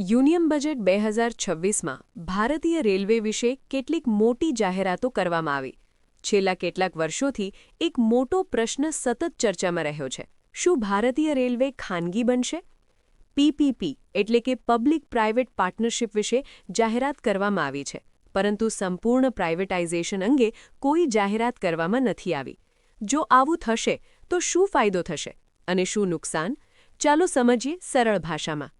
Union budget 2026માં ભારતીય railway વિશે કેટલીક મોટી જાહેરાતો કરવામાં આવી. છેલ્લા કેટલાક વર્ષોથી એક મોટો પ્રશ્ન સતત ચર્ચામાં રહ્યો છે. શું ભારતીય રેલવે ખાનગી બનશે? પીપીપી એટલે કે પબ્લિક પ્રાઇવેટ પાર્ટનરશિપ વિશે જાહેરાત કરવામાં આવી છે, પરંતુ સંપૂર્ણ પ્રાઇવેટાઇઝેશન અંગે કોઈ જાહેરાત કરવામાં નથી આવી. જો આવું થશે તો શું ફાયદો થશે અને શું નુકસાન? ચાલો સમજીએ સરળ ભાષામાં.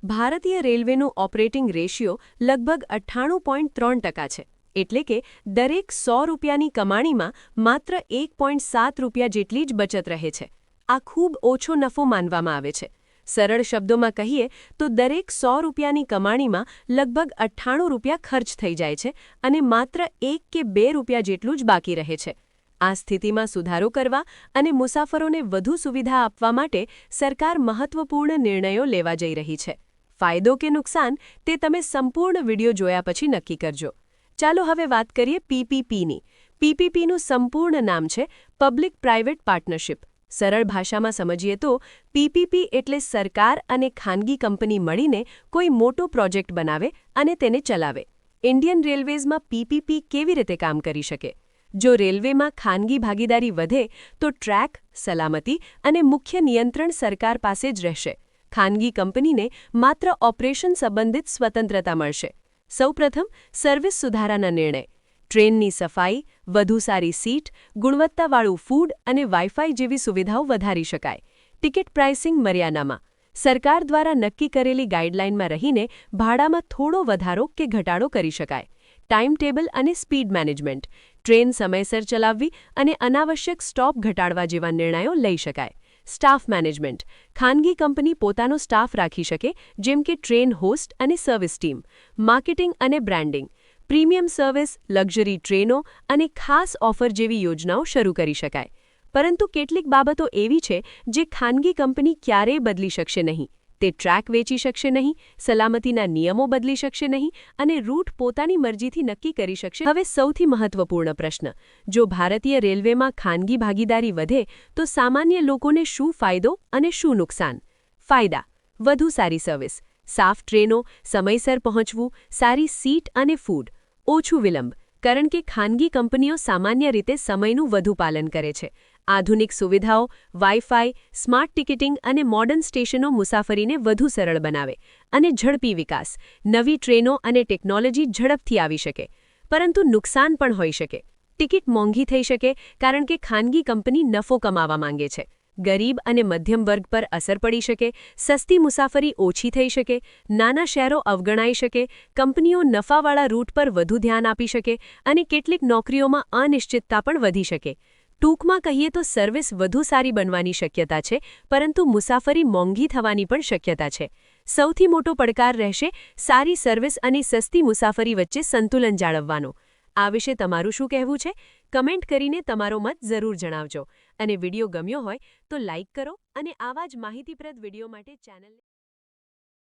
ભારતીય રેલવેનું ઓપરેટિંગ રેશિયો લગભગ 98.3% છે, એટલે કે દરેક 100 રૂપિયાની કમાણીમાં માત્ર 1.7 રૂપિયા જેટલી જ બચત રહે છે. આ ખૂબ ઓછો નફો માનવામાં આવે છે. સરળ શબ્દોમાં કહીએ તો દરેક 100 રૂપિયાની કમાણીમાં લગભગ 98 રૂપિયા ખર્ચ થઈ જાય છે અને માત્ર 1 કે 2 રૂપિયા જેટલું જ બાકી રહે છે. આ સ્થિતિમાં સુધારો કરવા અને મુસાફરોને વધુ સુવિધા આપવા માટે સરકાર મહત્વપૂર્ણ નિર્ણયો લેવા જઈ રહી છે. ફાયદો કે નુકસાન તે તમે સંપૂર્ણ વિડિયો જોયા પછી નક્કી કરજો. ચાલો હવે વાત કરીએ પીપીપીની. પીપીપીનું સંપૂર્ણ નામ છે પબ્લિક પ્રાઇવેટ પાર્ટનરશિપ. સરળ ભાષામાં સમજીએ તો પીપીપી એટલે સરકાર અને ખાનગી કંપની મળીને કોઈ મોટો પ્રોજેક્ટ બનાવે અને તેને ચલાવે. ઇન્ડિયન રેલવેઝમાં પીપીપી કેવી રીતે કામ કરી શકે? જો રેલવેમાં ખાનગી ભાગીદારી વધે તો ટ્રેક, સલામતી અને મુખ્ય નિયંત્રણ સરકાર પાસે જ રહેશે. ખાનગી કંપનીને માત્ર ઓપરેશન સંબંધિત સ્વતંત્રતા મળશે. સૌપ્રથમ સર્વિસ સુધારાના નિર્ણય. ટ્રેનની સફાઈ, વધુ સારી સીટ, ગુણવત્તાવાળું ફૂડ અને વાઇફાઈ જેવી સુવિધાઓ વધારી શકાય. ટિકિટ પ્રાઇસિંગ મર્યાદામાં. સરકાર દ્વારા નક્કી કરેલી ગાઇડલાઇનમાં રહીને ભાડામાં થોડો વધારો કે ઘટાડો કરી શકાય. ટાઈમ ટેબલ અને સ્પીડ મેનેજમેન્ટ. ટ્રેન સમયસર ચલાવવી અને અનાવશ્યક સ્ટોપ ઘટાડવા જેવા નિર્ણયો લઈ શકાય. Staff management. ખાનગી કંપની પોતાનો સ્ટાફ રાખી શકે, જેમ કે ટ્રેન હોસ્ટ અને સર્વિસ ટીમ. માર્કેટિંગ અને બ્રાન્ડિંગ. પ્રીમિયમ સર્વિસ, લક્ઝરી ટ્રેનો અને ખાસ ઓફર જેવી યોજનાઓ શરૂ કરી શકાય. પરંતુ કેટલીક બાબતો એવી છે જે ખાનગી કંપની ક્યારેય બદલી શકશે નહીં. તે ટ્રેક વેચી શકશે નહીં, સલામતીના નિયમો બદલી શકશે નહીં અને રૂટ પોતાની મરજીથી નક્કી કરી શકશે. હવે સૌથી મહત્વપૂર્ણ પ્રશ્ન: જો ભારતીય રેલવેમાં ખાનગી ભાગીદારી વધે તો સામાન્ય લોકોને શું ફાયદો અને શું નુકસાન? ફાયદા: વધુ સારી સર્વિસ, સાફ ટ્રેનો, સમયસર પહોંચવું, સારી સીટ અને ફૂડ. ઓછું વિલંબ, કારણ કે ખાનગી કંપનીઓ સામાન્ય રીતે સમયનું વધુ પાલન કરે છે. આધુનિક સુવિધાઓ, વાઇફાઈ, સ્માર્ટ ટિકિટિંગ અને મોડર્ન સ્ટેશનો મુસાફરીને વધુ સરળ બનાવે. અને ઝડપી વિકાસ. નવી ટ્રેનો અને ટેકનોલોજી ઝડપથી આવી શકે. પરંતુ નુકસાન પણ હોઈ શકે. ટિકિટ મોંઘી થઈ શકે કારણ કે ખાનગી કંપની નફો કમાવા માંગે છે. ગરીબ અને મધ્યમ વર્ગ પર અસર પડી શકે. સસ્તી મુસાફરી ઓછી થઈ શકે. નાના શહેરો અવગણાઈ શકે. કંપનીઓ નફાવાળા રૂટ પર વધુ ધ્યાન આપી શકે અને કેટલીક નોકરીઓમાં અનિશ્ચિતતા પણ વધી શકે. ટૂંકમાં કહીએ તો સર્વિસ વધુ સારી બનવાની શક્યતા છે, પરંતુ મુસાફરી મોંઘી થવાની પણ શક્યતા છે. સૌથી મોટો પડકાર રહેશે સારી સર્વિસ અને સસ્તી મુસાફરી વચ્ચે સંતુલન જાળવવાનો. આ વિશે તમારું શું કહેવું છે? કમેન્ટ કરીને તમારો મત જરૂર જણાવજો. અને વિડીયો ગમ્યો હોય તો લાઇક કરો અને આવા જ માહિતીપ્રદ વિડીયો માટે ચેનલને